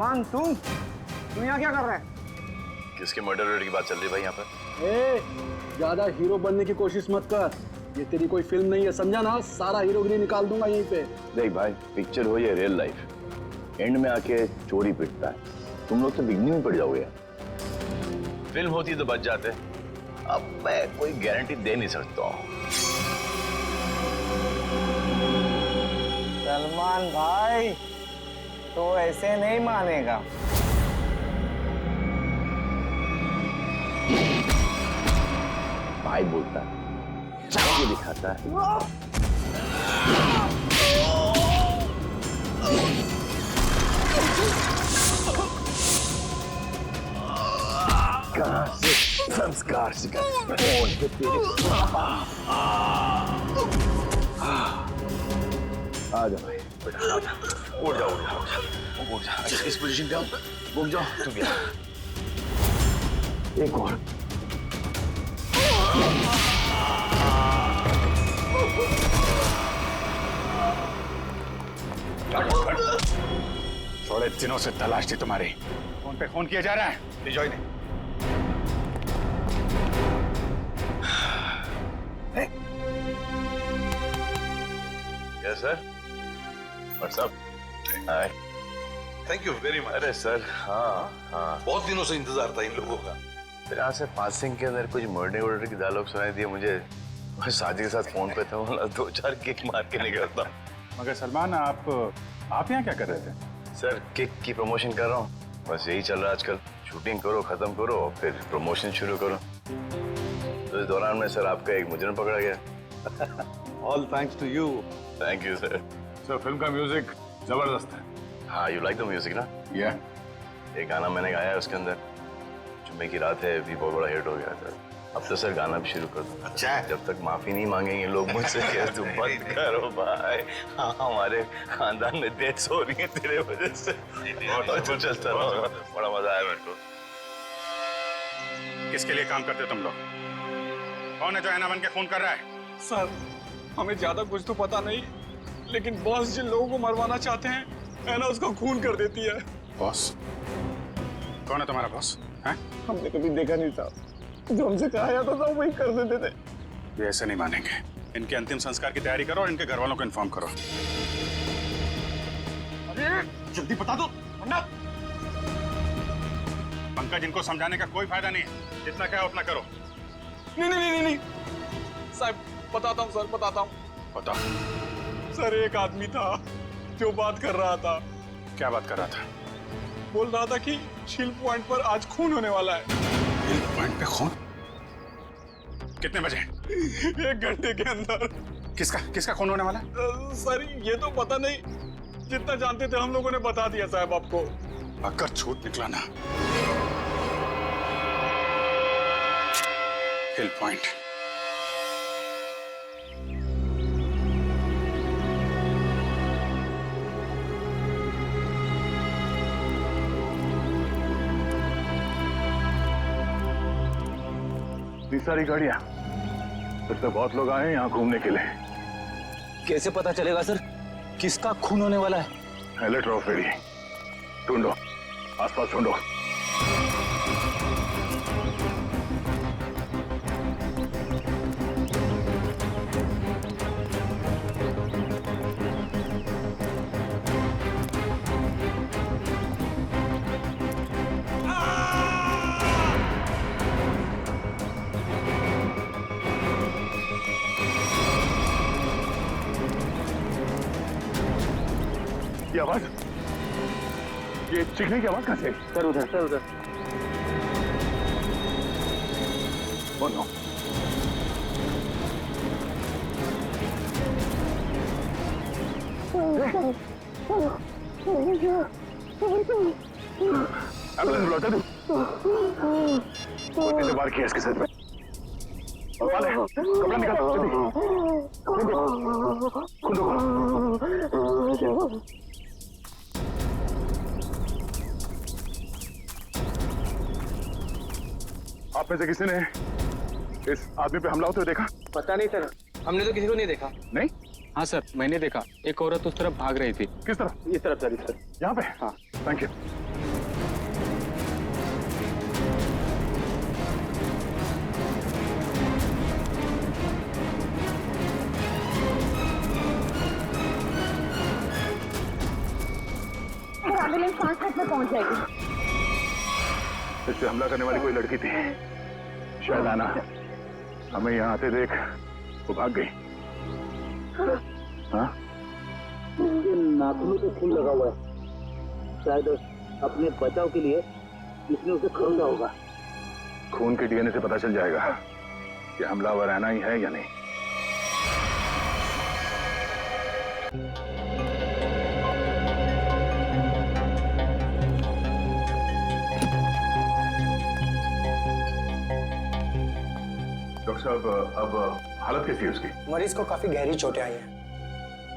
सलमान तुम यहाँ क्या कर रहे हैं? किसके मर्डर की बात चल रही है भाई यहाँ पर? ज्यादा हीरो बनने की कोशिश मत कर, ये तेरी कोई फिल्म नहीं है, समझा ना? सारा हीरोगिरी निकाल दूंगा यहीं पे। देख भाई, पिक्चर हो या रियल लाइफ, एंड में आके चोरी पिटता है। तुम लोग तो बिगनी में पड़ जाओगे यार। फिल्म होती तो बच जाते, अब मैं कोई गारंटी दे नहीं सकता हूँ। सलमान भाई तो ऐसे नहीं मानेगा। भाई बोलता है, चाय दिखाता है। कहाँ से संस्कार सिखा? आ जा भाई, बेटा आ जा। उठ जा, उठ जा, उठ जा। इस पोजीशन पे आओ, घूम जाओ। तू भी आ। एक और। थोड़े दिनों से तलाश थी तुम्हारी। फोन पे फोन किया जा रहा है। विजय ने yes sir. What's up? Hi. Thank you very much. अरे सर, हाँ हाँ, बहुत दिनों से इंतजार था इन लोगों का। फिर यहाँ से पासिंग के अंदर कुछ मर्डर वर्डर की डायलॉग सुनाई दिए मुझे। मैं साजी के साथ फोन पे था, 2-4 किक मार के निकलता। मगर सलमान, आप यहाँ क्या कर रहे थे? सर किक की प्रमोशन कर रहा हूँ, बस यही चल रहा है आजकल। शूटिंग करो, खत्म करो, फिर प्रमोशन शुरू करो। तो इस दौरान में सर आपका एक मुजरिम पकड़ा गया। All thanks to you. Thank you sir. Sir film का म्यूजिक जबरदस्त है। हाँ, यू लाइक द म्यूजिक ना? या एक गाना मैंने गाया है उसके अंदर, जुम्मे की रात है, भी बहुत बड़ा हिट हो गया था। अब तो सर गाना भी शुरू कर दो। अच्छा है। जब तक माफी नहीं मांगेंगे लोग मुझसे, कह तू बंद करो भाई। हाँ, हमारे खानदान में डेथ्स हो रही है तेरे वजह से। और तो चलता रहो, बड़ा मजा आया मेरे को। किसके लिए काम करते हो तुम लोग? कौन है जो ऐना बन के खून कर रहा है? सर हमें ज्यादा कुछ तो पता नहीं, लेकिन बॉस जिन लोगों को मरवाना चाहते हैं है ना, उसका खून कर देती है। बॉस? कौन है तुम्हारा बॉस? हैं? हमने कभी देखा नहीं था, जो हमसे कहा जाता था वही कर देते थे। ये ऐसे नहीं मानेंगे। इनके अंतिम संस्कार की तैयारी करो और इनके घर वालों को इन्फॉर्म करो। अरे जल्दी बता दो वरना। पंकज, इनको समझाने का कोई फायदा नहीं है, जितना क्या उतना करो। नहीं साहब, बताता हूँ सर, बताता हूँ। बताओ। सर एक आदमी था जो बात कर रहा था। क्या बात कर रहा था? बोल रहा था कि चिल पॉइंट पर आज खून होने वाला है। हिल पॉइंट पे खून? कितने बजे? 1 घंटे के अंदर। किसका खून होने वाला है? सर ये तो पता नहीं, जितना जानते थे हम लोगों ने बता दिया साहब आपको। अगर झूठ निकला ना, हिल पॉइंट। इतनी सारी गाड़ियां, फिर तो बहुत लोग आए यहाँ घूमने के लिए। कैसे पता चलेगा सर किसका खून होने वाला है? अलर्ट रहो फेरी, ढूंढो, आसपास ढूंढो। ये आवाज, ये चीखने की आवाज कहाँ से? सर उधर। Oh no. एम्बुलेंस बुलाता तू? उसने वार किया इसके सर पे। वाले, कपड़ा निकाल जल्दी। खून दो। आप में से किसी ने इस आदमी पे हमला होते हुए देखा? पता नहीं सर, हमने तो किसी को नहीं देखा। नहीं? हाँ सर, मैंने देखा, एक औरत उस तरफ भाग रही थी। किस तरफ? इस तरफ सर, यहाँ पे? हाँ। Thank you. 5 मिनट में पहुंच जाएगी। इस पे हमला करने वाली कोई लड़की थी, शायद आना। हमें यहाँ आते देख वो भाग गई। हाँ? नाखूनों पे खून लगा हुआ है, शायद अपने बचाव के लिए इसने उसे खरीदा होगा। खून के डीएनए से पता चल जाएगा कि हमलावर आना ही है या नहीं। डॉक्टर साहब, अब हालत कैसी है उसकी? मरीज को काफी गहरी चोटें आई हैं।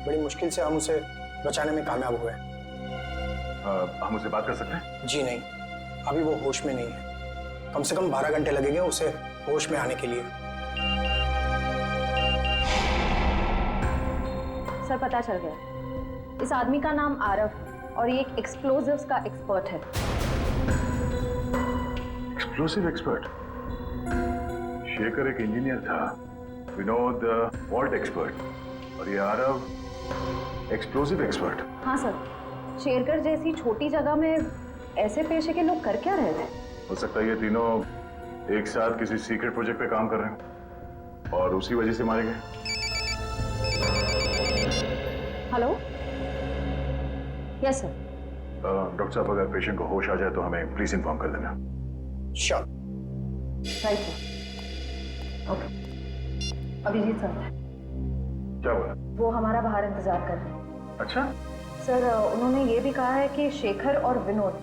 बड़ी मुश्किल से हम उसे बचाने में कामयाब हुए। हम उससे बात कर सकते हैं? जी नहीं, अभी वो होश में नहीं है। कम से कम 12 घंटे लगेंगे उसे होश में आने के लिए। सर पता चल गया, इस आदमी का नाम आरव और ये एक एक्सप्लोजिव्स का एक्सपर्ट है। Explosive expert? शेखर एक इंजीनियर था, विनोद वॉल्ट एक्सपर्ट, और ये आरव एक्सप्लोसिव एक्सपर्ट। हाँ सर, शेरकर जैसी छोटी जगह में ऐसे पेशे के लोग कर क्या रहे थे? हो सकता है ये तीनों एक साथ किसी सीक्रेट प्रोजेक्ट पे काम कर रहे हैं और उसी वजह से मारे गए। Hello, yes sir. डॉक्टर साहब, अगर पेशेंट को होश आ जाए तो हमें प्लीज इन्फॉर्म कर देना। Sure. Right sir. Okay. Abhijit sir, क्या बोला? वो हमारा बाहर इंतजार कर रहे हैं। अच्छा। सर उन्होंने ये भी कहा है कि शेखर और विनोद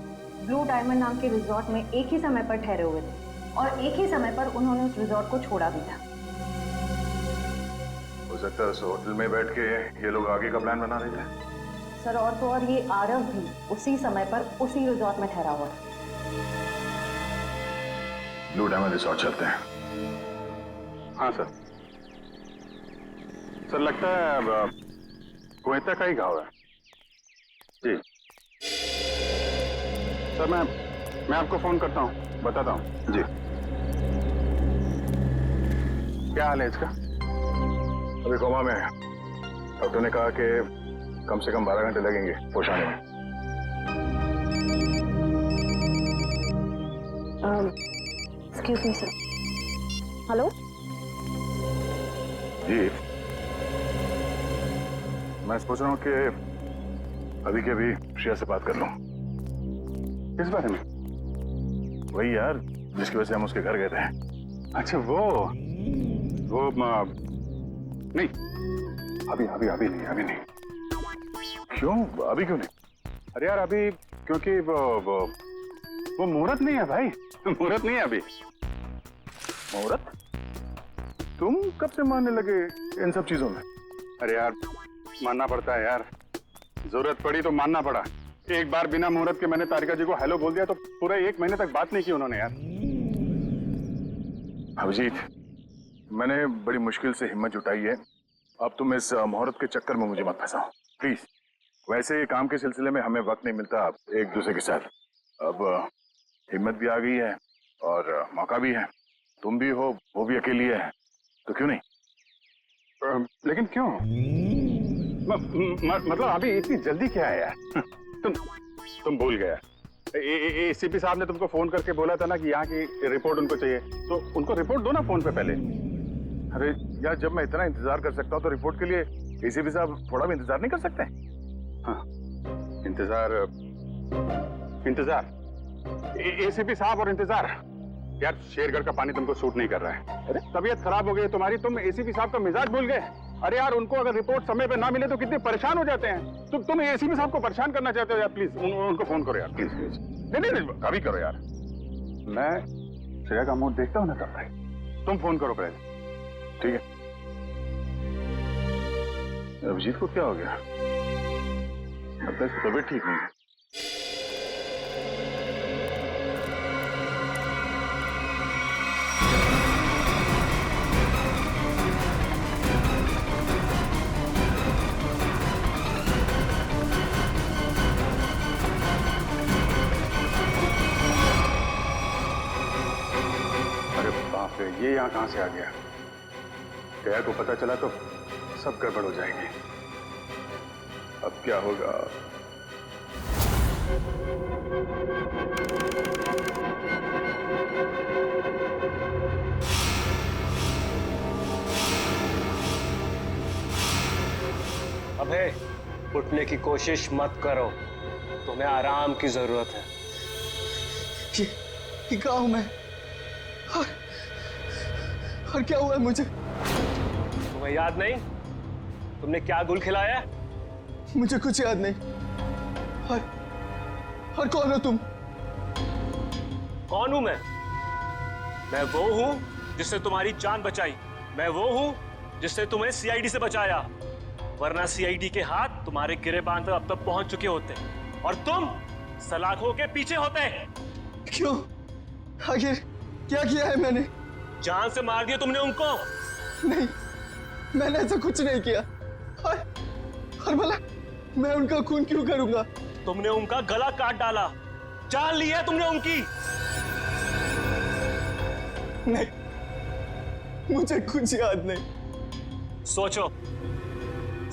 ब्लू डायमंड नाम के रिजॉर्ट में एक ही समय पर ठहरे हुए थे और एक ही समय पर उन्होंने उस रिजॉर्ट को छोड़ा भी था। हो सकता है उस होटल में बैठ के ये लोग आगे का प्लान बना रहे थे। सर और तो और ये आरव भी उसी समय पर उसी रिजॉर्ट में ठहरा हुआ था। ब्लू डायमंड रिसोर्ट चलते हैं। हाँ सर। सर लगता है गोएता का ही घाव है। जी सर, मैं आपको फोन करता हूँ, बताता हूँ। जी। क्या हाल है इसका? अभी कोमा में है। डॉक्टर ने कहा कि कम से कम 12 घंटे लगेंगे होश आने में। Excuse me sir. हेलो जी, मैं सोच रहा हूँ कि अभी के अभी श्रेया से बात कर लूँ। किस बारे में? वही यार जिसकी वजह से हम उसके घर गए थे। अच्छा वो नहीं, अभी नहीं। क्यों? अभी क्यों नहीं? अरे यार अभी क्योंकि वो मुहूर्त नहीं है भाई। मुहूर्त नहीं है अभी। मुहूर्त? तुम कब से मानने लगे इन सब चीजों में? अरे यार मानना पड़ता है यार, जरूरत पड़ी तो मानना पड़ा। एक बार बिना मुहूर्त के मैंने तारिका जी को हेलो बोल दिया तो पूरे 1 महीने तक बात नहीं की उन्होंने यार। अभिजीत, मैंने बड़ी मुश्किल से हिम्मत जुटाई है। अब तुम इस मुहूर्त के चक्कर में मुझे मत फंसाओ प्लीज। वैसे काम के सिलसिले में हमें वक्त नहीं मिलता एक दूसरे के साथ। अब हिम्मत भी आ गई है और मौका भी है। तुम भी हो, वो भी अकेली है, तो क्यों नहीं? लेकिन क्यों? मतलब अभी इतनी जल्दी क्या है यार? तुम भूल गया। एसीपी साहब ने तुमको फोन करके बोला था ना कि यहाँ की रिपोर्ट उनको चाहिए, तो उनको रिपोर्ट दो ना फोन पे पहले। अरे यार, जब मैं इतना इंतजार कर सकता हूँ तो रिपोर्ट के लिए एसीपी साहब थोड़ा भी इंतजार नहीं कर सकते? हाँ, इंतजार एसीपी साहब और इंतजार। यार शेरगढ़ का पानी तुमको सूट नहीं कर रहा है। अरे तबीयत खराब हो गई तुम्हारी, तुम एसीपी साहब का मिजाज भूल गए। अरे यार उनको अगर रिपोर्ट समय पे ना मिले तो कितने परेशान हो जाते हैं। तुम एसीपी साहब को परेशान करना चाहते हो यार? प्लीज उनको फोन करो यार, प्लीज। नहीं अभी करो यार। मैं श्रेया का मूड देखता हूँ ना तब भाई। तुम फोन करो पहले। ठीक है। अभिजीत को क्या हो गया? लगता है इसकी तबीयत ठीक नहीं है। ये यहाँ कहां से आ गया? जया को पता चला तो सब गड़बड़ हो जाएगी। अब क्या होगा? अबे उठने की कोशिश मत करो, तुम्हें आराम की जरूरत है। ये कहाँ हूं मैं? और क्या हुआ है मुझे? तुम्हें याद नहीं तुमने क्या गुल खिलाया? मुझे कुछ याद नहीं। और कौन हो तुम? कौन हूं मैं? मैं वो हूं जिसने तुम्हारी जान बचाई। मैं वो हूं जिसने तुम्हें सीआईडी से बचाया, वरना सीआईडी के हाथ तुम्हारे गिरेबान तक अब तक पहुंच चुके होते और तुम सलाखों के पीछे होते। क्यों? आखिर क्या किया है मैंने? जान से मार दिया तुमने उनको। नहीं, मैंने ऐसा कुछ नहीं किया। और भला मैं उनका खून क्यों करूंगा? तुमने उनका गला काट डाला, जान ली है तुमने उनकी। नहीं, मुझे कुछ याद नहीं। सोचो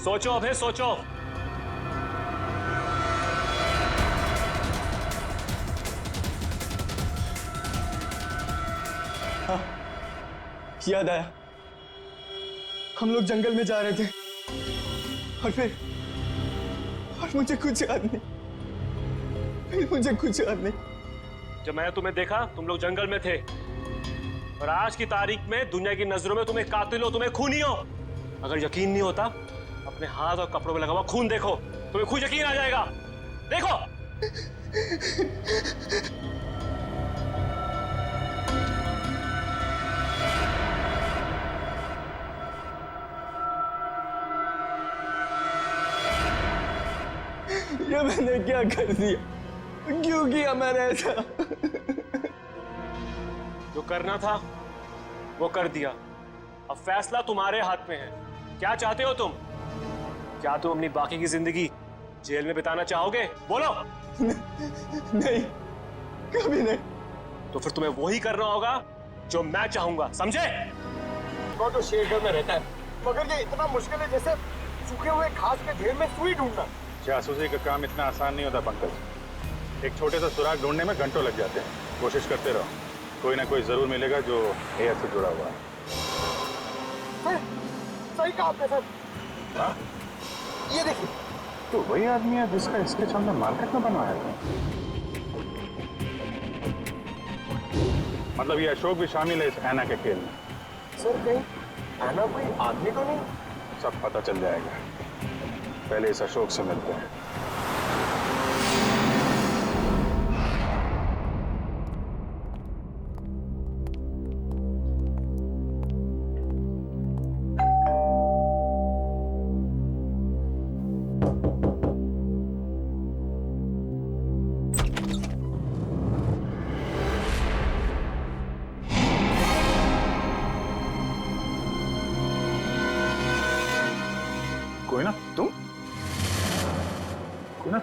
सोचो अभय, सोचो। हाँ, याद आया। हम लोग जंगल में जा रहे थे और मुझे कुछ याद नहीं। फिर मुझे कुछ याद नहीं। जब मैंने तुम्हें देखा तुम लोग जंगल में थे और आज की तारीख में दुनिया की नजरों में तुम्हें कातिल हो, तुम्हें खूनी हो। अगर यकीन नहीं होता अपने हाथ और कपड़ों में लगा हुआ खून देखो, तुम्हें खुद यकीन आ जाएगा। देखो। ये मैंने क्या कर दिया? क्यों किया मैंने ऐसा? जो करना था वो कर दिया, अब फैसला तुम्हारे हाथ में है। क्या चाहते हो तुम? क्या तुम अपनी बाकी की जिंदगी जेल में बिताना चाहोगे? बोलो। नहीं, कभी नहीं। तो फिर तुम्हें वही करना होगा जो मैं चाहूंगा, समझे? वो तो शेरगढ़ में रहता है, मगर ये इतना मुश्किल है जैसे सूखे हुए घास के ढेर में सुई ढूंढना। जासूसी का काम इतना आसान नहीं होता पंकज। एक छोटे सा सुराग ढूंढने में घंटों लग जाते हैं। कोशिश करते रहो, कोई ना कोई जरूर मिलेगा जो एआई से जुड़ा हुआ है। सही कहा आपने सर। हाँ? ये देखिए, तो वही आदमी है जिसका इसके सामने मार्केट में बनवाया था। मतलब ये अशोक भी शामिल है इस ऐना के खेल में। सर कहीं ऐना कोई आदमी तो नहीं? सब पता चल जाएगा, पहले इस अशोक से मिलते हैं।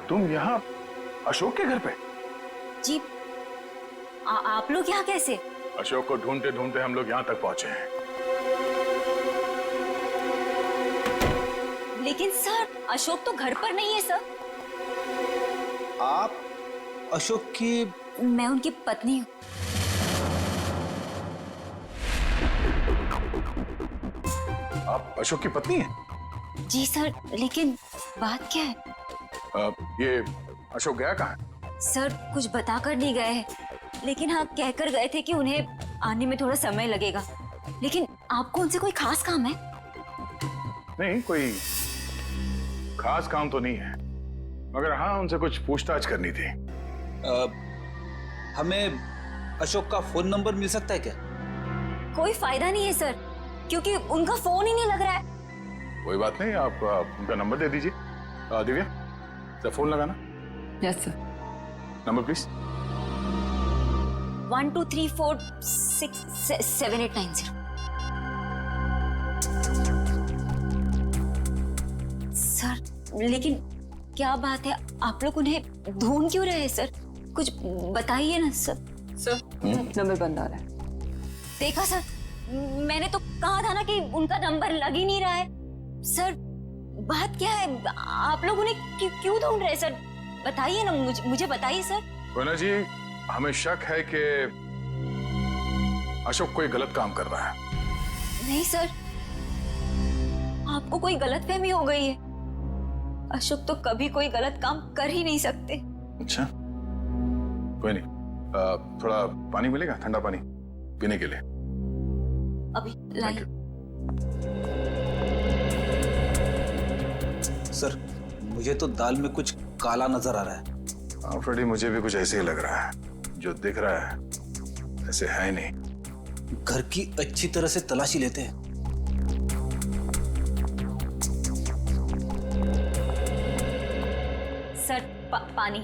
तुम यहाँ अशोक के घर पे? जी, आप लोग यहाँ कैसे? अशोक को ढूंढते ढूंढते हम लोग यहाँ तक पहुंचे हैं। लेकिन सर, अशोक तो घर पर नहीं है सर। आप अशोक की? मैं उनकी पत्नी हूँ। आप अशोक की पत्नी हैं? जी सर, लेकिन बात क्या है? ये अशोक गया कहाँ है? सर कुछ बताकर नहीं गए हैं, लेकिन हाँ कहकर गए थे कि उन्हें आने में थोड़ा समय लगेगा। लेकिन आपको उनसे कोई खास काम है? नहीं, कोई खास काम तो नहीं है, मगर हाँ उनसे कुछ पूछताछ करनी थी। हमें अशोक का फोन नंबर मिल सकता है क्या? कोई फायदा नहीं है सर, क्योंकि उनका फोन ही नहीं लग रहा है। कोई बात नहीं, आप उनका नंबर दे दीजिए। दिव्या, फोन लगाना। Yes sir. Number please. 1234667890। Sir लेकिन क्या बात है, आप लोग उन्हें ढूंढ क्यों रहे हैं सर? कुछ बताइए ना सर। सर नंबर बंद आ रहा है। देखा सर, मैंने तो कहा था ना कि उनका नंबर लग ही नहीं रहा है। सर बात क्या है, आप लोग उन्हें क्यों ढूंढ रहे हैं सर? बताइए ना, मुझे बताइए सर। कोयना जी, हमें शक है कि अशोक कोई गलत काम कर रहा है। नहीं सर, आपको कोई गलतफहमी हो गई है। अशोक तो कभी कोई गलत काम कर ही नहीं सकते। अच्छा, कोई नहीं, थोड़ा पानी मिलेगा, ठंडा पानी पीने के लिए? अभी लाइए। सर, मुझे तो दाल में कुछ काला नजर आ रहा है। हाँ फ्रेडी, मुझे भी कुछ ऐसे ही लग रहा है। जो दिख रहा है ऐसे है ही नहीं। घर की अच्छी तरह से तलाशी लेते हैं। सर पानी।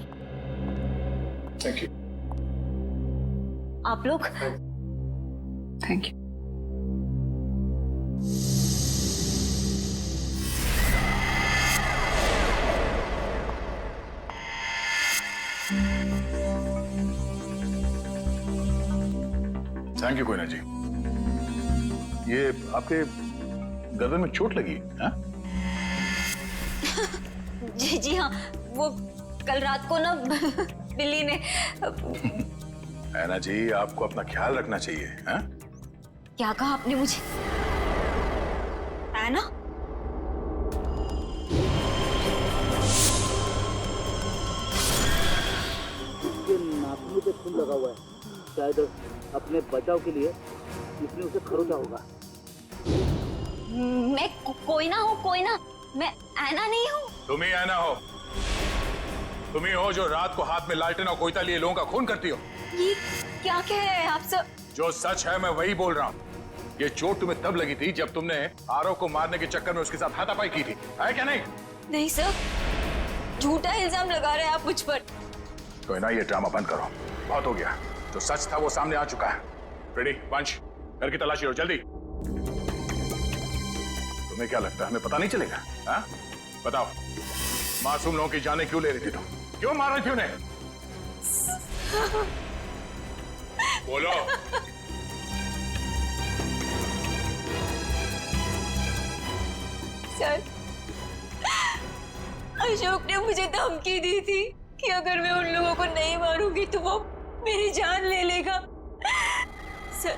Thank you. आप लोग? Thank you. Thank you Koyna ji. ये आपके गर्दन में चोट लगी है? जी हाँ, वो कल रात को ना बिल्ली ने। ऐना जी, आपको अपना ख्याल रखना चाहिए। है? क्या कहा आपने मुझे? ऐना? उसके नाखूनों पे खून लगा हुआ है। शायद अपने बचाव के लिए इसने उसे खरोचा होगा। मैं कोई ना हूँ, कोई ना। मैं ऐना नहीं हूँ। तुम ही ऐना हो। तुम ही हो जो रात को हाथ में लालटेन और कोयता लिए लोगों का खून करती हो। ये क्या कह रहे हैं आप सर? जो सच है मैं वही बोल रहा हूँ। ये चोट तुम्हें तब लगी थी जब तुमने आरव को मारने के चक्कर में उसके साथ हाथापाई की थी, है क्या नहीं? नहीं सर, झूठा इल्जाम लगा रहे हैं आप मुझ पर। तो ना, ये ड्रामा बंद करो, बहुत हो गया। जो सच था वो सामने आ चुका है। रेडी, पंच, घर की तलाशी लो जल्दी। तुम्हें क्या लगता है हमें पता नहीं चलेगा? हाँ? बताओ, मासूम लोगों की जानें क्यों ले रही थी तुम? क्यों मार रही थी उन्हें? बोलो। सर, अशोक ने मुझे धमकी दी थी कि अगर मैं उन लोगों को नहीं मारूंगी तो वो मेरी जान ले लेगा। सर,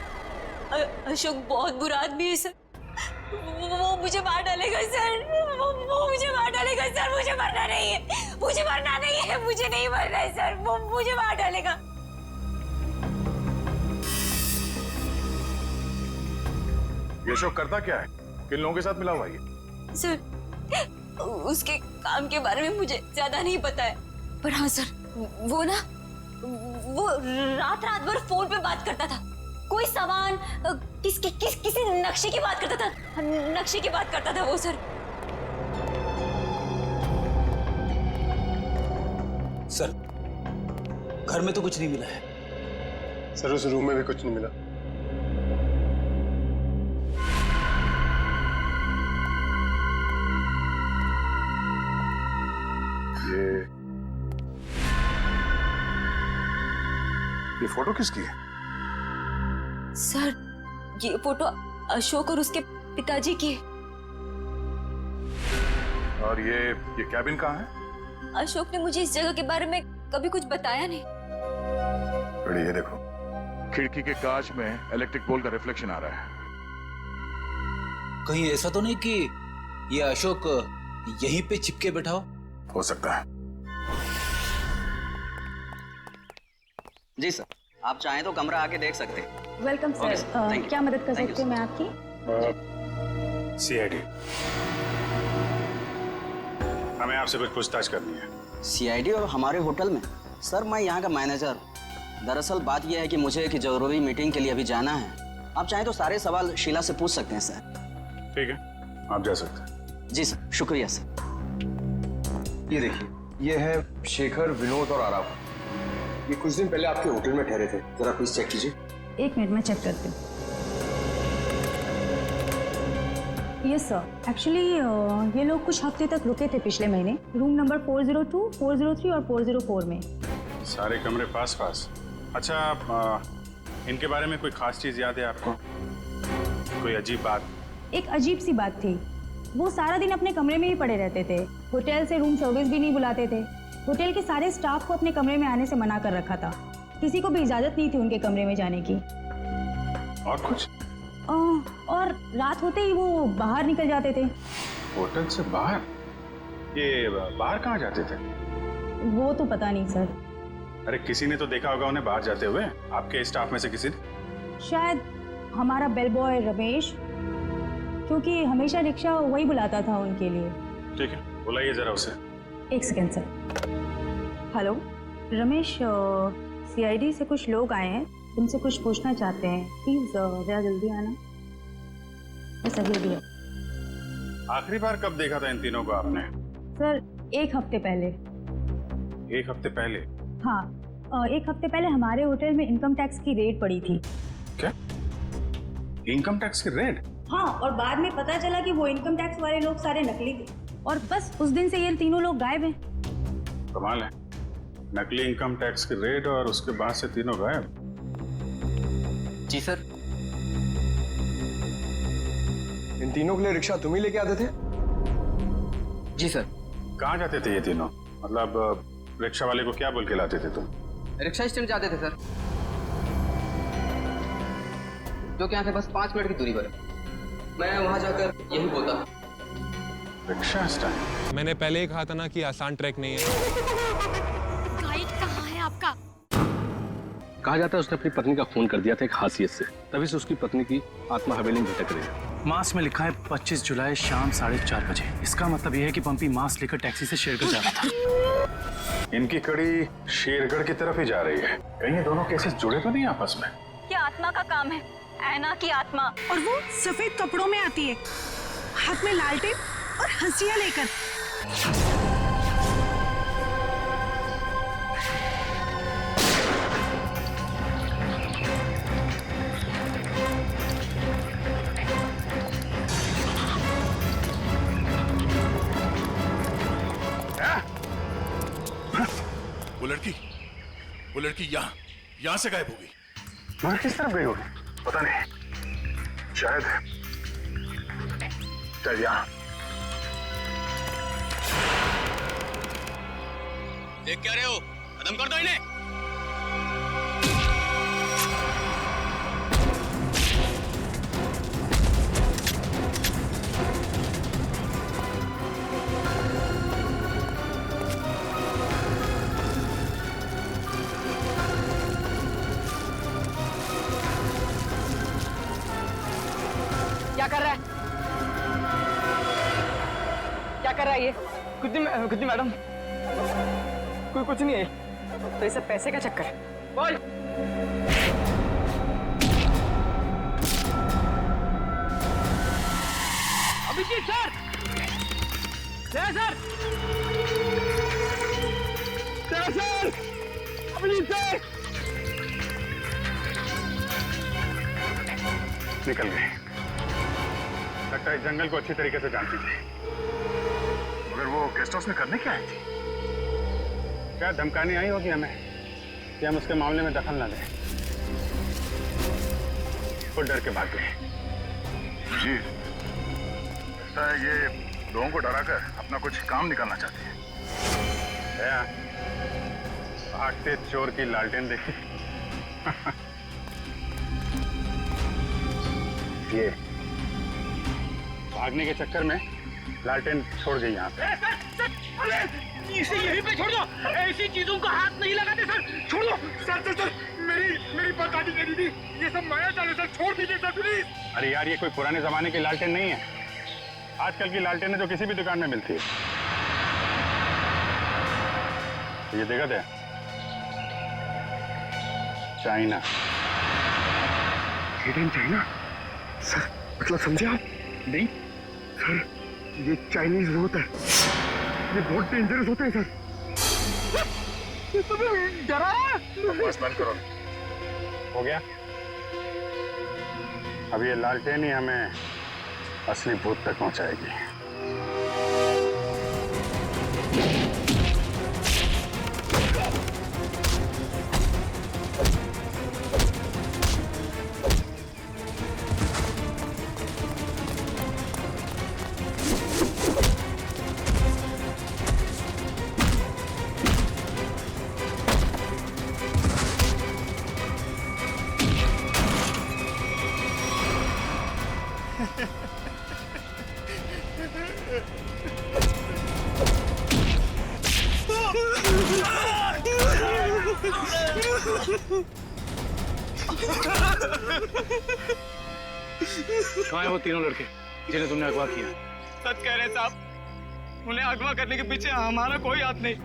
अशोक बहुत बुरा आदमी है सर। वो मुझे मार डालेगा सर। वो मुझे मार डालेगा सर। मुझे मरना नहीं है। मुझे मरना नहीं है। मुझे नहीं मरना है सर। वो मुझे मार डालेगा। ये अशोक करता क्या है? किन लोगों के साथ मिला हुआ है ये? सर, उसके काम के बारे में मुझे ज्यादा नहीं पता है, पर हाँ सर, वो ना, वो रात भर फोन पे बात करता था। कोई सामान, किसी नक्शे की बात करता था। नक्शे की बात करता था वो सर। सर, घर में तो कुछ नहीं मिला है। सर, उस रूम में भी कुछ नहीं मिला। ये फोटो किसकी है? सर, ये फोटो अशोक और उसके पिताजी की है। और ये कैबिन कहाँ है? अशोक ने मुझे इस जगह के बारे में कभी कुछ बताया नहीं। बड़ी, ये देखो, खिड़की के कांच में इलेक्ट्रिक पोल का रिफ्लेक्शन आ रहा है। कहीं ऐसा तो नहीं कि ये अशोक यहीं पे चिपके बैठा हो सकता है। जी सर, आप चाहें तो कमरा आके देख सकते हैं। Welcome sir. क्या मदद कर सकती हूँ मैं आपकी? सीआईडी, हमें आपसे कुछ पूछताछ करनी है। सीआईडी और हमारे होटल में? सर, मैं यहाँ का मैनेजर हूँ। दरअसल बात यह है कि मुझे एक जरूरी मीटिंग के लिए अभी जाना है। आप चाहें तो सारे सवाल शीला से पूछ सकते हैं सर। ठीक है, आप जा सकते हैं। जी सर, शुक्रिया सर। ये देखिए, ये है शेखर, विनोद और आराव। ये कुछ दिन पहले आपके होटल में ठहरे थे। जरा प्लीज चेक कीजिए। एक मिनट में चेक करती हूँ। यस सर, एक्चुअली ये लोग कुछ हफ्ते तक रुके थे पिछले महीने, रूम नंबर 402, 403 और 404 में। सारे कमरे पास पास। अच्छा, इनके बारे में कोई खास चीज याद है आपको? कोई अजीब बात? एक अजीब सी बात थी। वो सारा दिन अपने कमरे में ही पड़े रहते थे। होटल से रूम सर्विस भी नहीं बुलाते थे। होटल के सारे स्टाफ को अपने कमरे में आने से मना कर रखा था। किसी को भी इजाजत नहीं थी उनके कमरे में जाने की। और कुछ? और रात होते ही वो बाहर निकल जाते थे। होटल से बाहर? ये बाहर कहाँ जाते थे? वो तो पता नहीं सर। अरे किसी ने तो देखा होगा उन्हें बाहर जाते हुए, आपके स्टाफ में से किसी ने? शायद हमारा बेल बॉय रमेश, क्योंकि हमेशा रिक्शा वही बुलाता था उनके लिए। ठीक है, बुलाइए जरा उसे। एक second sir. Hello Ramesh, CID से कुछ लोग आए हैं, तुमसे कुछ पूछना चाहते हैं, प्लीज जरा जल्दी आना। बस अभी भी। आखिरी बार कब देखा था इन तीनों को आपने? सर 1 हफ्ते पहले। 1 हफ्ते पहले? हाँ, 1 हफ्ते पहले हमारे होटल में इनकम टैक्स की रेड पड़ी थी। क्या? इनकम टैक्स की रेड? हाँ, और बाद में पता चला कि वो इनकम टैक्स वाले लोग सारे नकली थे, और बस उस दिन से ये तीनों लोग गायब हैं। कमाल है, नकली इनकम टैक्स की रेड और उसके बाद से तीनों गायब। जी सर। इन तीनों के लिए रिक्शा तुम ही लेके आते थे? जी सर। कहाँ जाते थे ये तीनों? मतलब रिक्शा वाले को क्या बोल के लाते थे तुम? रिक्शा स्टैंड जाते थे सर, जो कि यहाँ से बस 5 मिनट की दूरी पर है। मैं वहाँ जाकर यही बोलता था। Rickshaw stand? मैंने पहले ही कहा था ना कि आसान ट्रैक नहीं है। गाइड कहाँ है आपका? कहा जाता है उसने अपनी पत्नी का खून कर दिया था एक हासियत से, तभी से उसकी पत्नी की आत्मा हवेली में भटक रही है। मास में लिखा है 25 जुलाई शाम 4:30 बजे। इसका मतलब यह है कि पंपी मास लेकर टैक्सी से शेरगढ़ जा रहा था। इनकी कड़ी शेरगढ़ की तरफ ही जा रही है। कहीं ये दोनों केसेस जुड़े तो नहीं आपस में? ये आत्मा का काम है, ऐना की आत्मा। और वो सफेद कपड़ों में आती है, हाथ में लालटेन और हंसिया लेकर। वो लड़की यहाँ से गायब हो गई। मगर किस तरफ गई होगी पता नहीं, शायद यहाँ। देख क्या रहे हो? खत्म कर दो इन्हें। क्या कर रहा है? क्या कर रहा है ये? कुछ नहीं मैडम, कुछ नहीं है। तो ये सब पैसे का चक्कर है। बोल। Abhijit sir, sir, Abhijit sir निकल गए। लगता है जंगल को अच्छी तरीके से जानती थी। मगर वो गेस्ट हाउस में करने क्या आई थी? क्या धमकाने आई होगी हमें कि हम उसके मामले में दखल ना दें? वो डर के भाग गए। जी, ऐसा है ये लोगों को डराकर अपना कुछ काम निकालना चाहते हैं। भागते चोर की लालटेन देखी। ये भागने के चक्कर में लालटेन छोड़ गई यहाँ पे। इसे यहीं पे छोड़ दो, ऐसी चीजों का हाथ नहीं लगाते सर, छोड़ दो। सर मेरी बात आदि करी थी, ये सब माया चाल है सर, छोड़ दीजिए सर प्लीज। अरे यार ये कोई पुराने जमाने की लालटेन नहीं है, आजकल की लालटेन है जो किसी भी दुकान में मिलती है। ये देखा थे चाइना, चाइना सर, मतलब समझे आप? नहीं सर, ये चाइनीज होता है, ये बहुत डेंजरस होते हैं सर। डरा? बस बंद करो। हो गया? अब ये लालटेन ही हमें असली भूत तक पहुंचाएगी। कहाँ है वो तीनों लड़के जिन्हें तुमने अगवा किया? सच कह रहे हैं साहब, उन्हें अगवा करने के पीछे हमारा कोई हाथ नहीं।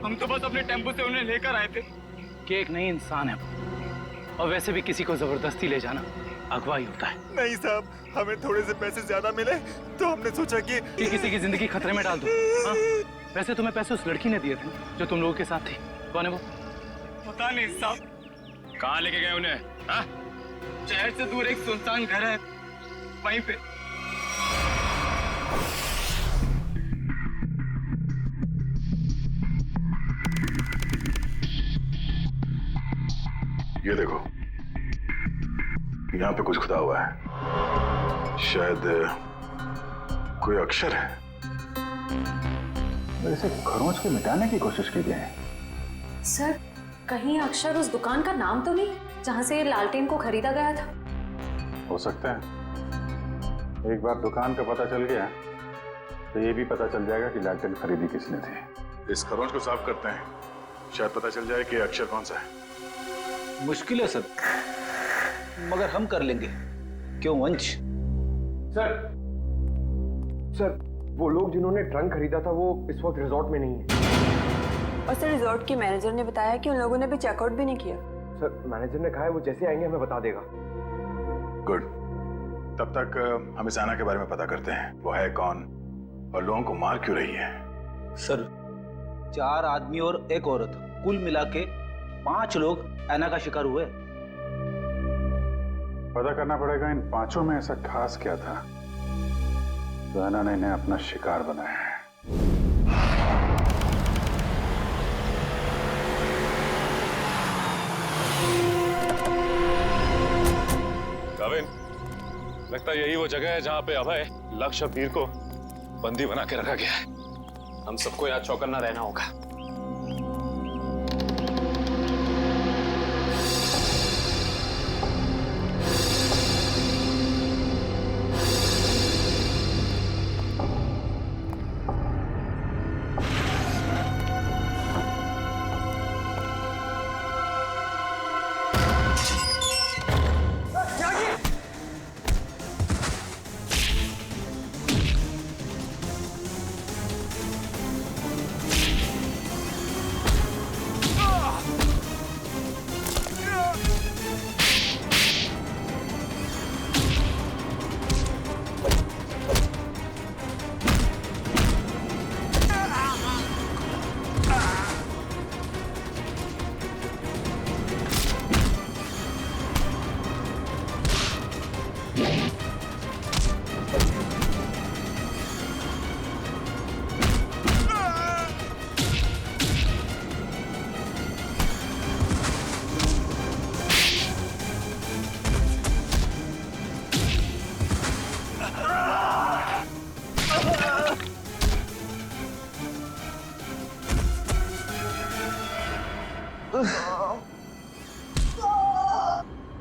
हम तो बस अपने टेम्पो से उन्हें लेकर आए थे। कि एक नई इंसान है और वैसे भी किसी को जबरदस्ती ले जाना अगवा ही होता है। नहीं साहब, हमें थोड़े से पैसे ज्यादा मिले तो हमने सोचा कि किसी की जिंदगी खतरे में डाल दो। हाँ? वैसे तुम्हें पैसे उस लड़की ने दिए थे जो तुम लोगों के साथ थी। कौन है वो? पता नहीं साहब। कहाँ लेके गए उन्हें? हाँ? शहर से दूर एक सुनसान घर है, वहीं पे। ये देखो, यहाँ पे कुछ खुदा हुआ है, शायद कोई अक्षर है। इसे खरोंच के मिटाने की कोशिश की गई है। सर, कहीं अक्षर उस दुकान का नाम तो नहीं जहां से लालटेन को खरीदा गया था? हो सकता है। एक बार दुकान का पता चल गया तो ये भी पता चल जाएगा कि लालटेन खरीदी किसने थी। इस खरोंच को साफ करते हैं, शायद पता चल जाए कि अक्षर कौन सा है। मुश्किल है सर, मगर हम कर लेंगे। क्यों वंश? सर, वो लोग जिन्होंने ट्रंक खरीदा था वो इस वक्त रिजॉर्ट में नहीं है। और सर, रिजॉर्ट के मैनेजर ने बताया कि उन लोगों ने भी चेकआउट भी नहीं किया। सर, मैनेजर ने कहा है वो जैसे आएंगे हमें बता देगा। गुड, तब तक हम इस आना के बारे में पता करते हैं। वो है कौन और लोगों को मार क्यों रही है? सर, 4 आदमी और एक औरत, कुल मिला के 5 लोग ऐना का शिकार हुए। पता करना पड़ेगा इन 5 में ऐसा खास क्या था तो ऐना ने इन्हें अपना शिकार बनाया है। काविन, लगता है यही वो जगह है जहां पे अभय लक्ष्य वीर को बंदी बना के रखा गया है। हम सबको यहाँ चौकन्ना रहना होगा।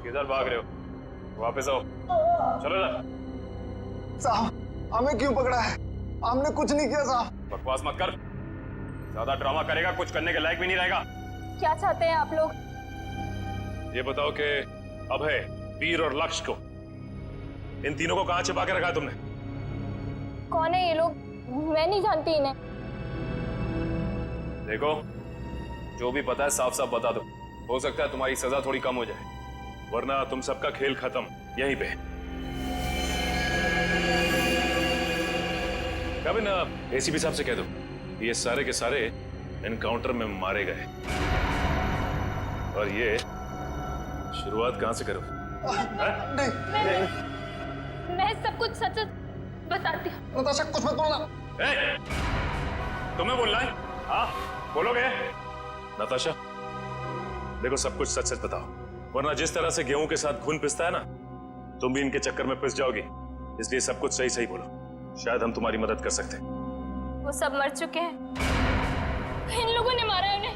किधर भाग रहे हो? वापस आओ, चलो ना। साहब, हमें क्यों पकड़ा है? हमने कुछ नहीं किया साहब। बकवास मत कर, ज्यादा ड्रामा करेगा कुछ करने के लायक भी नहीं रहेगा। क्या चाहते हैं आप लोग? ये बताओ कि अभय, वीर और लक्ष्य को, इन तीनों को कहां छिपा के रखा है तुमने? कौन है ये लोग? मैं नहीं जानती इन्हें। देखो, जो भी पता है साफ साफ बता दो। हो सकता है तुम्हारी सजा थोड़ी कम हो जाए, वरना तुम सबका खेल खत्म यहीं पे। कभी ना एसीपी साहब से कह दो ये सारे के सारे एनकाउंटर में मारे गए। और ये शुरुआत कहां से करो? मैं सब कुछ सच बताती हूँ। नताशा, कुछ मत बोलना। तुम्हें बोलना है? हाँ, बोलोगे? नताशा, देखो सब कुछ सच सच बताओ, वरना जिस तरह से गेहूं के साथ खून पिसता है ना, तुम भी इनके चक्कर में पिस जाओगी। इसलिए सब कुछ सही सही बोलो, शायद हम तुम्हारी मदद कर सकते हैं। वो सब मर चुके हैं। इन लोगों ने मारा है उन्हें,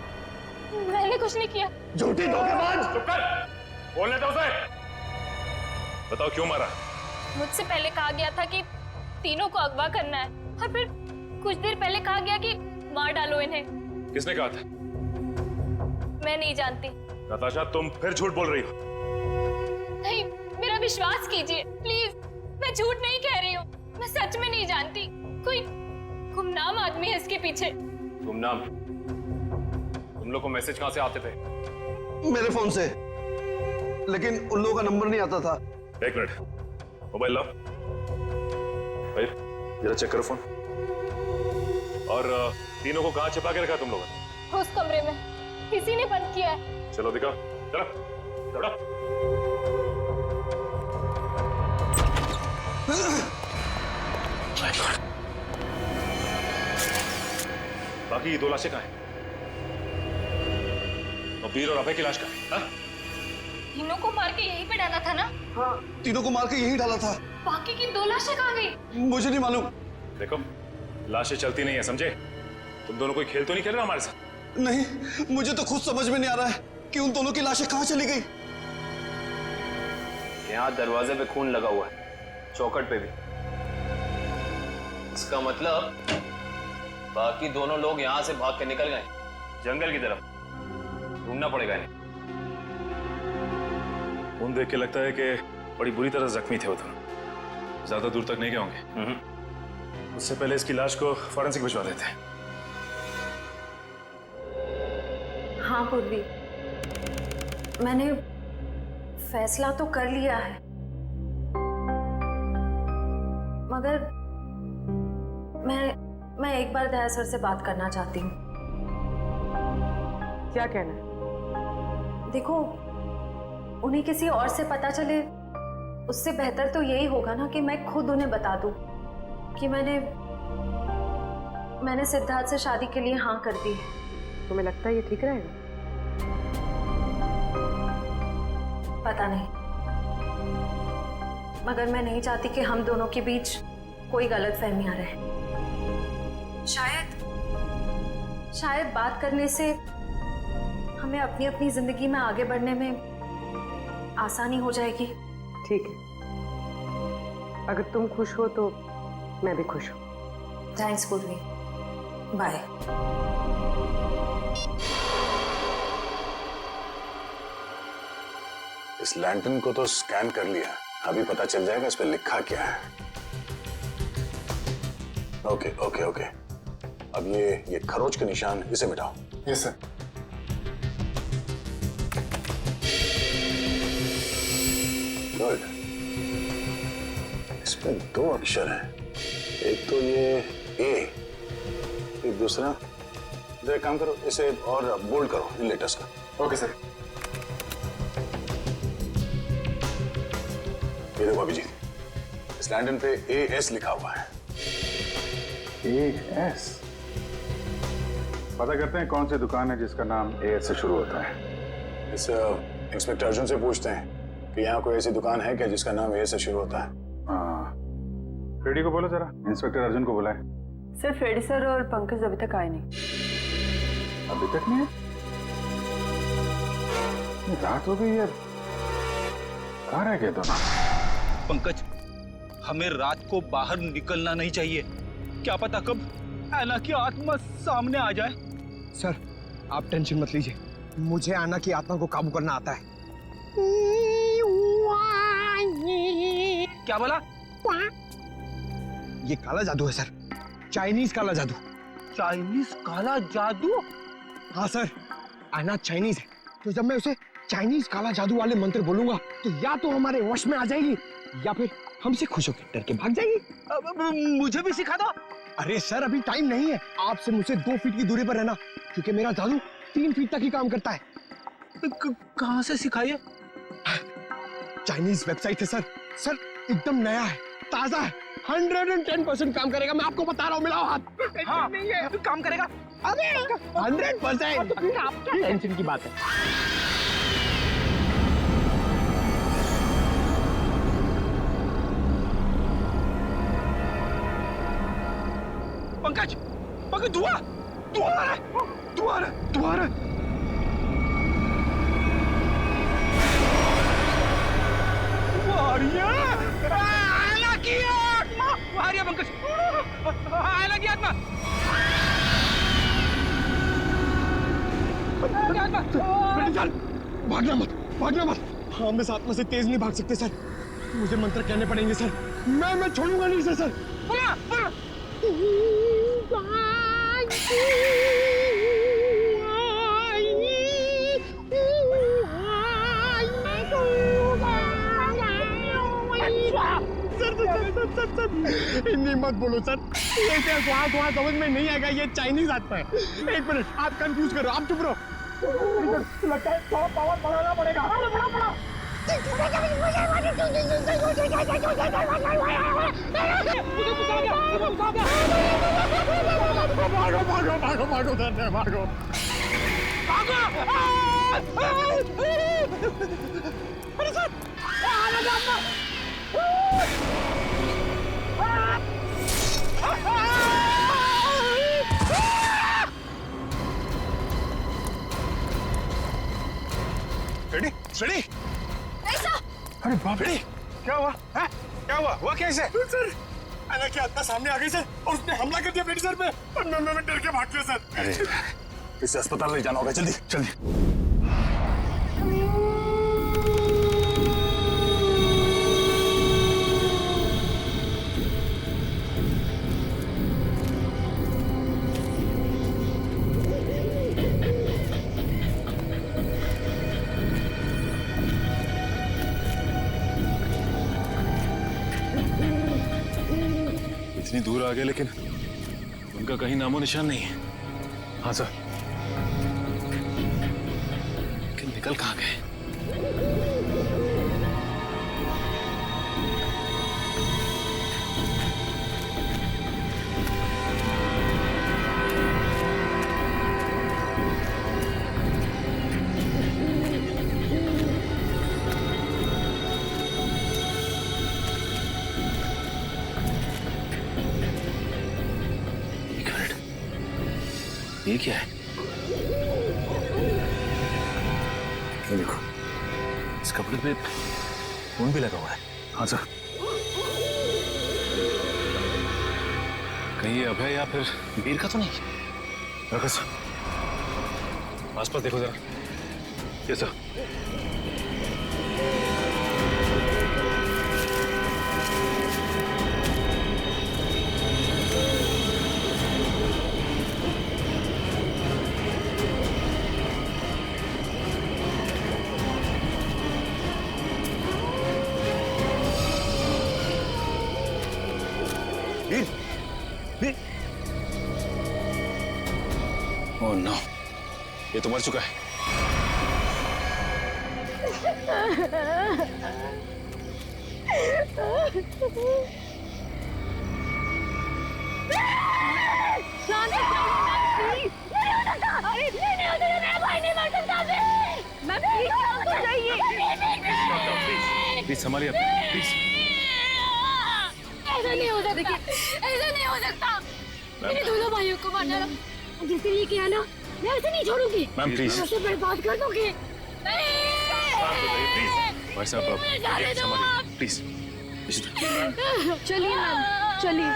मैंने कुछ नहीं किया। झूठी धोखेबाज! चुप कर, बोलने दो उसे। बताओ क्यों मारा? मुझसे पहले कहा गया था कि तीनों को अगवा करना है और फिर कुछ देर पहले कहा गया कि मार डालो इन्हें। किसने कहा था? मैं नहीं जानती। नताशा, तुम फिर झूठ बोल रही हो। नहीं, मेरा विश्वास कीजिए प्लीज, मैं झूठ नहीं कह रही हूँ, मैं सच में नहीं जानती। कोई गुमनाम आदमी है इसके पीछे। गुमनाम? तुम लोग को मैसेज कहाँ से आते थे? मेरे फोन से, लेकिन उन लोगों का नंबर नहीं आता था। एक मिनट, मोबाइल लाओ भाई, जरा चेक करो फोन। और तीनों को कहाँ छिपा के रखा तुम लोगों ने? उस कमरे में किसी ने बंद किया है। चलो दिखाओ, चलो चलो। बाकी ये 2 लाशें कहाँ हैं? और वीर और अभय की लाश कहाँ है? तीनों को मार के यहीं पे डाला था ना? हाँ, तीनों को मार के यहीं डाला था। बाकी की 2 लाशें कहाँ गई? मुझे नहीं मालूम। देखो, लाशें चलती नहीं है, समझे? तुम दोनों कोई खेल तो नहीं खेल रहे हमारे साथ? नहीं, मुझे तो खुद समझ में नहीं आ रहा है कि उन दोनों की लाशें कहाँ चली गई। यहाँ दरवाजे पे खून लगा हुआ है, चौखट पे भी। इसका मतलब बाकी दोनों लोग यहाँ से भाग के निकल गए जंगल की तरफ। ढूंढना पड़ेगा इन्हें। खून देख के लगता है कि बड़ी बुरी तरह जख्मी थे वो दोनों। ज्यादा दूर तक नहीं गए होंगे। उससे पहले इसकी लाश को फॉरेंसिक भिजवा देते हैं। हाँ पूर्वी, मैंने फैसला तो कर लिया है, मगर मैं एक बार दया सर से बात करना चाहती हूँ। क्या कहना है? देखो, उन्हें किसी और से पता चले उससे बेहतर तो यही होगा ना कि मैं खुद उन्हें बता दूं कि मैंने सिद्धार्थ से शादी के लिए हाँ कर दी है। तुम्हें लगता है ये ठीक रहेगा? पता नहीं, मगर मैं नहीं चाहती कि हम दोनों के बीच कोई गलतफहमियां रहे। शायद बात करने से हमें अपनी अपनी जिंदगी में आगे बढ़ने में आसानी हो जाएगी। ठीक है, अगर तुम खुश हो तो मैं भी खुश हूँ। थैंक्स पूर्वी, बाय। इस लैंटर्न को तो स्कैन कर लिया, अभी पता चल जाएगा इस पे लिखा क्या है। ओके ओके ओके, अब ये खरोच के निशान, इसे मिटाओ। Yes sir. गुड, इसमें 2 अक्षर हैं, एक तो ये ए, एक दूसरा। एक काम करो, इसे और बोल्ड करो इन लेटर्स का। Okay sir. ये देखो अभिजीत, इस लैंटर्न पे AS लिखा हुआ है। AS? पता करते हैं कौन सी दुकान है जिसका नाम AS से शुरू होता है। इस इंस्पेक्टर अर्जुन से पूछते हैं कि यहाँ कोई ऐसी दुकान है क्या जिसका नाम A से शुरू होता है। हाँ, फ्रेडी को बोलो जरा, इंस्पेक्टर अर्जुन को बुलाए। सर, फ्रेडी सर और पंकज अभी तक आए नहीं। अभी तक नहीं है? रात हो गई है, कहाँ रह गए दोनों? पंकज, हमें रात को बाहर निकलना नहीं चाहिए। क्या पता कब ऐना की आत्मा सामने आ जाए। सर, आप टेंशन मत लीजिए, मुझे आना की आत्मा को काबू करना आता है। क्या बोला? ये काला जादू है सर, चाइनीज काला जादू। चाइनीज काला जादू? हाँ सर, आना चाइनीज है, तो जब मैं उसे चाइनीज काला जादू वाले मंत्र बोलूंगा तो या तो हमारे वश में आ जाएगी या फिर हमसे खुश होकर डर के भाग जाएगी। मुझे भी सिखा दो। अरे सर, अभी टाइम नहीं है, आपसे मुझसे 2 फीट की दूरी पर रहना, क्योंकि मेरा जादू 3 फीट तक ही काम करता है। कहाँ से सिखाइए? चाइनीज वेबसाइट है सर। सर, एकदम नया है, ताजा है, 110% काम करेगा, मैं आपको बता रहा हूँ। मिलाओ हाथ। हाँ, नहीं है, काम करेगा। अरे 100%। टेंशन की बात है। पंकज, पंकज, धुआं आ रहा है, धुआं आ रहा है। मारिया पंकज, चल भागना मत, भागना मत। हम इस आत्मा से तेज नहीं भाग सकते सर, मुझे मंत्र कहने पड़ेंगे सर। मैं छोड़ूंगा नहीं सर। हिंदी मत बोलो सर, ऐसे वहाँ समझ में नहीं आएगा, ये चाइनीज आत्मा है। एक मिनट, आप कंफ्यूज करो, आप चुप रहो। लगता है थोड़ा पावर बढ़ाना पड़ेगा। भागो भागो भागो भागो भागो भागो। अरे सर, रेडी रेडी। ऐसा अरे बाप रे, क्या हुआ है? क्या हुआ कैसे? सर अना की आत्मा सामने आ गई सर, और उसने हमला कर दिया बेटी सर पे, और मैं डर के भाग गया सर। अरे इसे अस्पताल ले जाना होगा, जल्दी जल्दी। इतनी दूर आ गए लेकिन उनका कहीं नामो निशान नहीं है। हाँ सर, लेकिन निकल कहाँ गए? ये क्या है? ये देखो, इस कपड़े पे खून भी लगा हुआ है। हाँ सर। कहीं ये अभय या फिर वीर का तो नहीं? रखो सर, आसपास देखो जरा। ये सर। ओह नो, ये तो मर चुका है। प्लीज संभालिए, प्लीज। ऐसा नहीं हो सकता, ऐसा नहीं हो सकता। मेरे दोनों भाइयों को मारना जिसने ये किया ना, मैं उसे नहीं छोड़ूंगी। मैम प्लीज, मैं उसे बर्बाद कर दूंगी। भाई साहब संभालिए प्लीज। चलिए मैम, चलिए।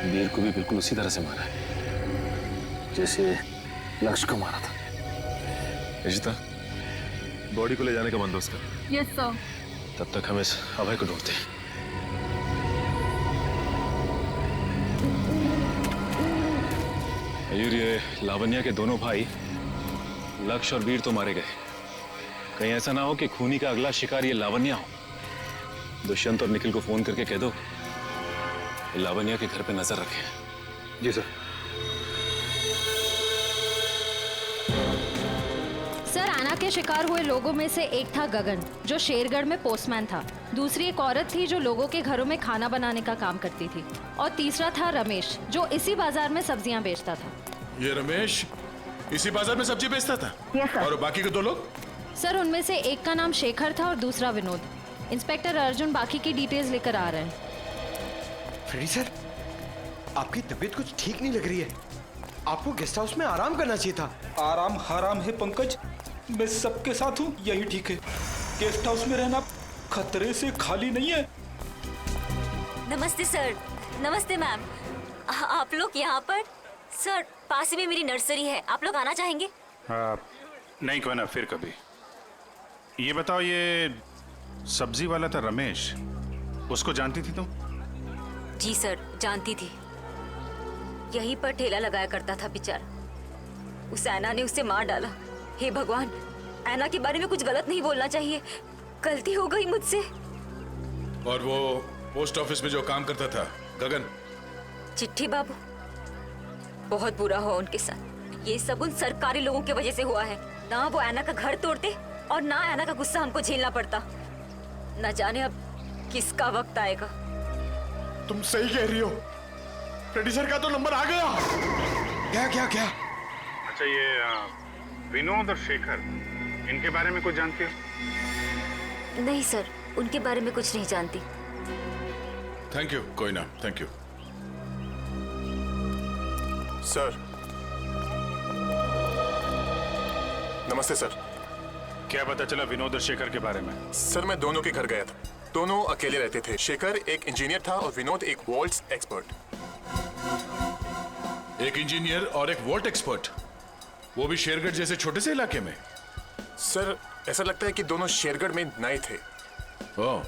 वीर को भी बिल्कुल उसी तरह से मारा है जैसे लक्ष्य को मारा था। रिश्ता, बॉडी को ले जाने का बंदोबस्त कर। Yes sir. तब तक हम इस अभय को ढूंढते हैं। मयूर, ये लावण्या के दोनों भाई लक्ष्य और वीर तो मारे गए। कहीं ऐसा ना हो कि खूनी का अगला शिकार ये लावण्या हो। दुष्यंत और निखिल को फोन करके कह दो लावण्या के घर पे नजर रखें। जी सर। सर, आना के शिकार हुए लोगों में से एक था गगन, जो शेरगढ़ में पोस्टमैन था। दूसरी एक औरत थी जो लोगों के घरों में खाना बनाने का काम करती थी। और तीसरा था रमेश, जो इसी बाजार में सब्जियां बेचता था। ये रमेश इसी बाजार में सब्जी बेचता था? Yes sir. और बाकी के दो लोग? सर, उनमें से एक का नाम शेखर था और दूसरा विनोद। इंस्पेक्टर अर्जुन बाकी की डिटेल्स लेकर आ रहे हैं। फ्रेडी सर, आपकी तबीयत कुछ ठीक नहीं लग रही है। आपको गेस्ट हाउस में आराम करना चाहिए था। आराम हराम है पंकज, मैं सबके साथ हूँ, यही ठीक है। गेस्ट हाउस में रहना खतरे से खाली नहीं है। नमस्ते सर। नमस्ते मैम। आप लोग यहाँ पर? सर पास में मेरी नर्सरी है, आप लोग आना चाहेंगे? नहीं, कोई ना, फिर कभी। ये बताओ, ये सब्जी वाला था रमेश, उसको जानती थी तुम? जी सर, जानती थी। यहीं पर ठेला लगाया करता था बेचारा। उस ऐना ने उसे मार डाला। हे भगवान, ऐना के बारे में कुछ गलत नहीं बोलना चाहिए, गलती हो गई मुझसे। और वो पोस्ट ऑफिस में जो काम करता था गगन? चिट्ठी बाबू, बहुत बुरा हुआ उनके साथ। ये सब उन सरकारी लोगों की वजह से हुआ है। ना वो ऐना का घर तोड़ते और ना ऐना का गुस्सा हमको झेलना पड़ता। न जाने अब किसका वक्त आएगा। तुम सही कह रही हो, प्रोड्यूसर का तो नंबर आ गया। क्या क्या क्या? अच्छा, ये विनोद और शेखर, इनके बारे में कुछ जानती हो? नहीं सर, उनके बारे में कुछ नहीं जानती। थैंक यू, कोई ना, थैंक यू। सर, नमस्ते सर। क्या पता चला विनोद और शेखर के बारे में? सर, मैं दोनों के घर गया था। दोनों अकेले रहते थे। शेखर एक इंजीनियर था और विनोद एक वॉल्ट्स एक्सपर्ट। एक इंजीनियर और एक वॉल्ट एक्सपर्ट, वो भी शेरगढ़ जैसे छोटे से इलाके में? सर, ऐसा लगता है कि दोनों शेरगढ़ में नए थे। ओह।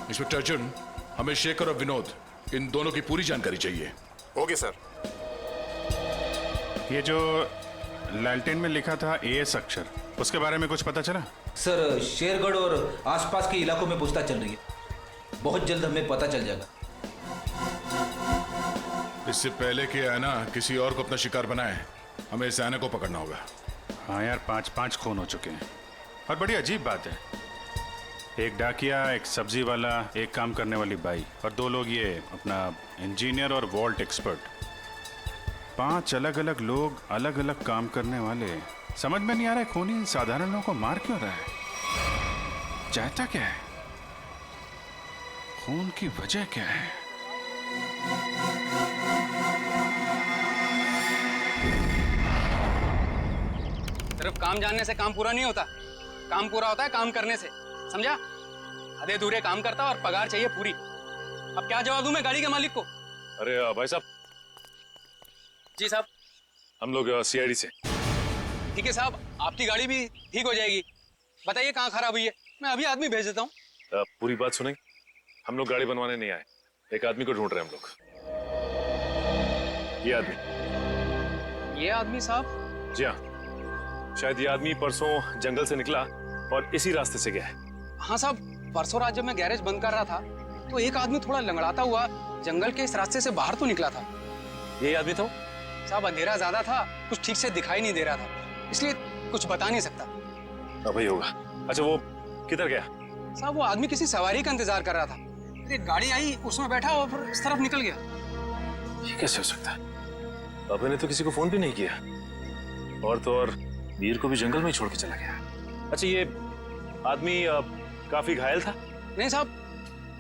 इंस्पेक्टर अर्जुन, हमें शेखर और विनोद, इन दोनों की पूरी जानकारी चाहिए। Okay sir. ये जो लालटेन में लिखा था एएस अक्षर, उसके बारे में कुछ पता चला? सर, शेरगढ़ और आसपास के इलाकों में पूछताछ चल रही है। बहुत जल्द हमें पता चल जाएगा। इससे पहले कि ऐना किसी और को अपना शिकार बनाए, हमें इस ऐना को पकड़ना होगा। हाँ यार, 5 खून हो चुके हैं। और बड़ी अजीब बात है, एक डाकिया, एक सब्जी वाला, एक काम करने वाली बाई, और 2 लोग ये अपना इंजीनियर और वॉल्ट एक्सपर्ट। 5 अलग अलग लोग, अलग अलग काम करने वाले। समझ में नहीं आ रहा है खूनी इन साधारण लोगों को मार क्यों रहा है? चाहता क्या है? खून की वजह क्या है? सिर्फ काम जानने से काम पूरा नहीं होता। काम पूरा होता है काम करने से, समझा? आधे अधूरे काम करता और पगार चाहिए पूरी। अब क्या जवाब दूं मैं गाड़ी के मालिक को? अरे भाई साहब। जी साहब। हम लोग सीआईडी से। ठीक है साहब, आपकी गाड़ी भी ठीक हो जाएगी। बताइए कहाँ खराब हुई है, मैं अभी आदमी भेज देता हूँ। पूरी बात सुनेंगे? हम लोग गाड़ी बनवाने नहीं आए, एक आदमी को ढूंढ रहे हैं हम लोग। ये आदमी। ये आदमी साहब? जी हाँ, शायद ये आदमी परसों जंगल से निकला और इसी रास्ते से गया है। हाँ साहब, परसों रात जब मैं गैरेज बंद कर रहा था तो एक आदमी थोड़ा लंगड़ाता हुआ जंगल के इस रास्ते से बाहर तो निकला था। ये आदमी था? साहब अंधेरा ज्यादा था, कुछ ठीक से दिखाई नहीं दे रहा था, इसलिए कुछ बता नहीं सकता। अब ही होगा। अच्छा, वो किधर गया? साहब वो आदमी किसी सवारी का इंतजार कर रहा था। एक गाड़ी आई, उसमें बैठा और फिर इस तरफ निकल गया। ये कैसे हो सकता है? बाबा ने तो किसी को फोन भी नहीं किया, और तो और वीर को भी जंगल में ही छोड़ के चला गया। अच्छा, ये आदमी काफी घायल था? नहीं साहब,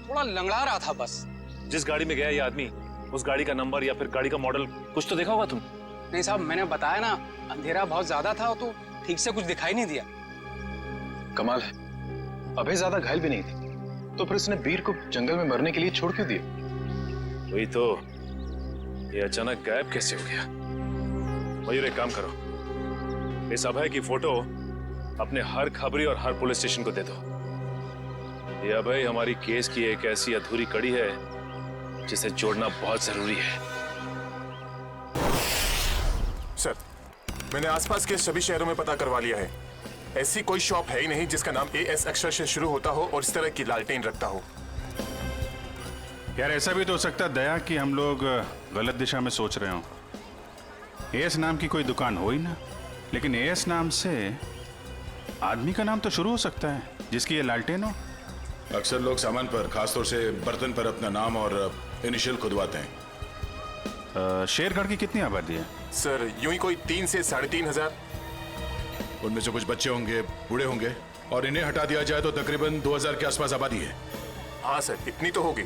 थोड़ा लंगड़ा रहा था बस। जिस गाड़ी में गया ये आदमी, उस गाड़ी का नंबर या फिर गाड़ी का मॉडल कुछ तो देखा होगा तुम? नहीं साहब, मैंने बताया ना, अंधेरा बहुत ज्यादा था तो ठीक से कुछ दिखाई नहीं दिया। कमाल है, अभय ज्यादा घायल भी नहीं थी, तो फिर उसने वीर को जंगल में मरने के लिए छोड़ क्यों दिया? वही तो, ये अचानक गायब कैसे हो गया? मयूर, एक काम करो, इस अभय की फोटो अपने हर खबरी और हर पुलिस स्टेशन को दे दो। ये अभय हमारी केस की एक ऐसी अधूरी कड़ी है जिसे जोड़ना बहुत जरूरी है। सर, मैंने आसपास के सभी शहरों में पता करवा लिया है। ऐसी कोई शॉप है ही नहीं जिसका नाम एएस अक्षर से शुरू होता हो और इस तरह की लालटेन रखता हो। यार, ऐसा भी तो हो सकता है दया कि हम लोग गलत दिशा में सोच रहे हो। एएस नाम की कोई दुकान हो ही ना, लेकिन एएस नाम से आदमी का नाम तो शुरू हो सकता है जिसकी ये लालटेन हो। अक्सर लोग सामान पर, खासतौर से बर्तन पर, अपना नाम और इनिशियल खुदवाते हैं। शेरगढ़ की कितनी आबादी है? सर, यूं ही कोई 3 से 3,500 हजार। उनमें से कुछ बच्चे होंगे, बूढ़े होंगे, और इन्हें हटा दिया जाए तो तकरीबन 2000 के आसपास आबादी है। हाँ सर, इतनी तो होगी।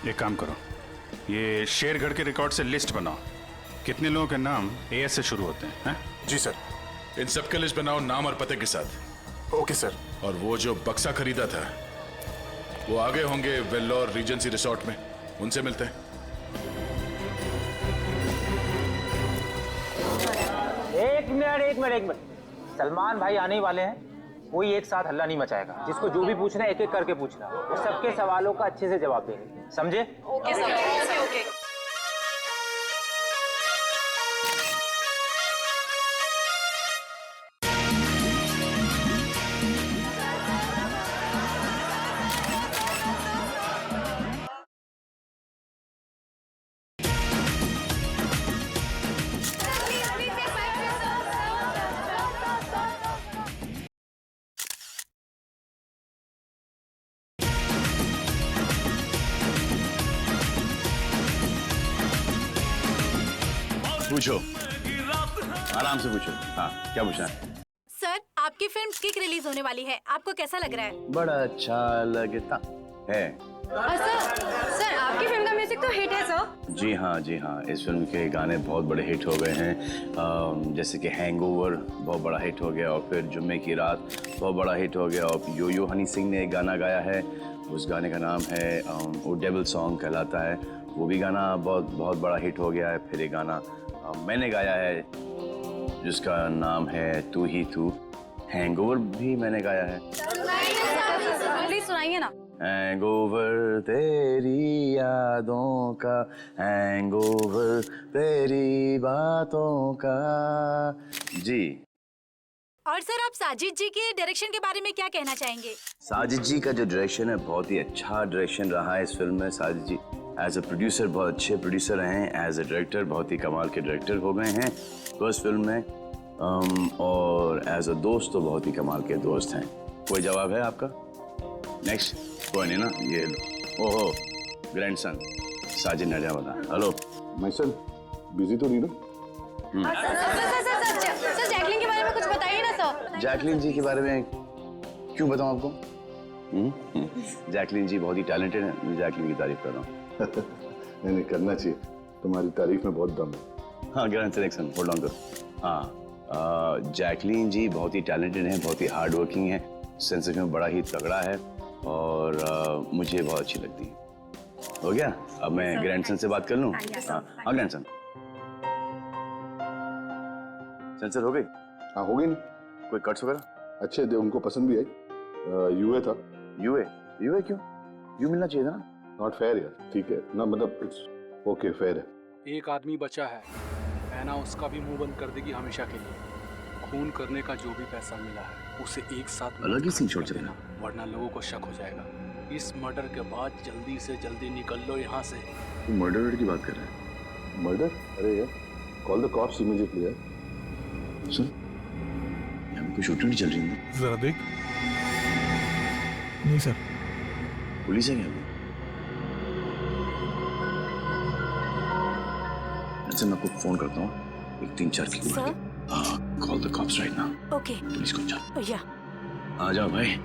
एक काम करो, ये शेरगढ़ के रिकॉर्ड से लिस्ट बनाओ, कितने लोगों के नाम एएस से शुरू होते हैं, हैं? जी सर। इन सबके लिस्ट बनाओ नाम और पते के साथ। Okay sir. और वो जो बक्सा खरीदा था वो आगे होंगे वेल्लोर रीजेंसी रिसोर्ट में, उनसे मिलते हैं। एक मिनट सलमान भाई आने वाले हैं, कोई एक साथ हल्ला नहीं मचाएगा। जिसको जो भी पूछना है एक एक करके पूछना, वो सबके सवालों का अच्छे से जवाब देंगे, समझे? Okay sir, okay. पूछो, आराम से पूछो। हाँ, क्या पूछना है? सर, आपकी फिल्म किक रिलीज होने वाली है, आपको कैसा लग रहा है? बड़ा अच्छा लगता है। सर आपकी फिल्म का म्यूजिक तो हिट है सर। जी हाँ, इस फिल्म के गाने बहुत बड़े हिट हो गए हैं। जैसे कि हैंगओवर बहुत बड़ा हिट हो गया, और फिर जुम्मे की रात बहुत बड़ा हिट हो गया, और यो यो हनी सिंह ने एक गाना गाया है, उस गाने का नाम है वो डेविल सॉन्ग कहलाता है, वो भी गाना बहुत बड़ा हिट हो गया है। फिर एक गाना मैंने गाया है जिसका नाम है तू ही तू, हैंगओवर भी मैंने गाया है। प्लीज सुनाइए ना। हैंगओवर तेरी यादों का, हैंगओवर तेरी बातों का। जी। और सर आप साजिद जी के डायरेक्शन के बारे में क्या कहना चाहेंगे? साजिद जी का जो डायरेक्शन है बहुत ही अच्छा डायरेक्शन रहा है इस फिल्म में। साजिद जी एज अ प्रोड्यूसर बहुत अच्छे प्रोड्यूसर रहे हैं, एज अ डायरेक्टर बहुत ही कमाल के डायरेक्टर हो गए हैं फर्स्ट फिल्म में, और एज अ दोस्त तो बहुत ही कमाल के दोस्त हैं। कोई जवाब है आपका? नेक्स्ट कोई नहीं ना, ये लो। ओहो, grandson Sajid Nadiadwala. Hello my son, busy तो नहीं ना? सर जैकलिन के बारे में कुछ बताइए ना सर। जैकलिन जी के बारे में क्यों बताऊं आपको? जैकलिन जी बहुत ही टैलेंटेड है, मैं जैकलिन की तारीफ कर रहा हूँ। नहीं करना चाहिए, तुम्हारी तारीफ में बहुत दम है। हाँ ग्रैंड सिलेक्शन, होल्ड ऑन करो। हाँ, जैकलिन जी बहुत ही टैलेंटेड हैं, बहुत ही हार्ड वर्किंग है, सेंस ऑफ ह्यूमर बड़ा ही तगड़ा है, और मुझे बहुत अच्छी लगती है। हो गया? अब मैं ग्रैंडसन से बात कर लूँ? हाँ ग्रैंडसन, सेंसर हो गई? हाँ हो गई ना। कोई कट्स वगैरह? अच्छे थे, उनको पसंद भी आई। यूए था। यूए क्यों? यू मिलना चाहिए था ना। नॉट फेयर यार। ठीक है ना, मतलब इट्स ओके, फेयर है। एक आदमी बचा है, ऐना उसका भी मुंह बंद कर देगी हमेशा के लिए। खून करने का जो भी पैसा मिला है उसे एक साथ अलग ही सीन छोड़ चलेगा, वरना लोगों को शक हो जाएगा। इस मर्डर के बाद जल्दी से जल्दी निकल लो यहाँ से। तू मर्डर की बात कर रहा है? मर्डर? अरे यार, कॉल द कॉप्स इमीडिएटली यार। सुन, यहाँ पे कोई शूटिंग चल रही है? जरा देख। नहीं सर। पुलिस है क्या? अच्छा मैं आपको फोन करता हूँ, एक 3-4 की। Call the cops right now. Okay. Police को चल। या आ जाओ भाई।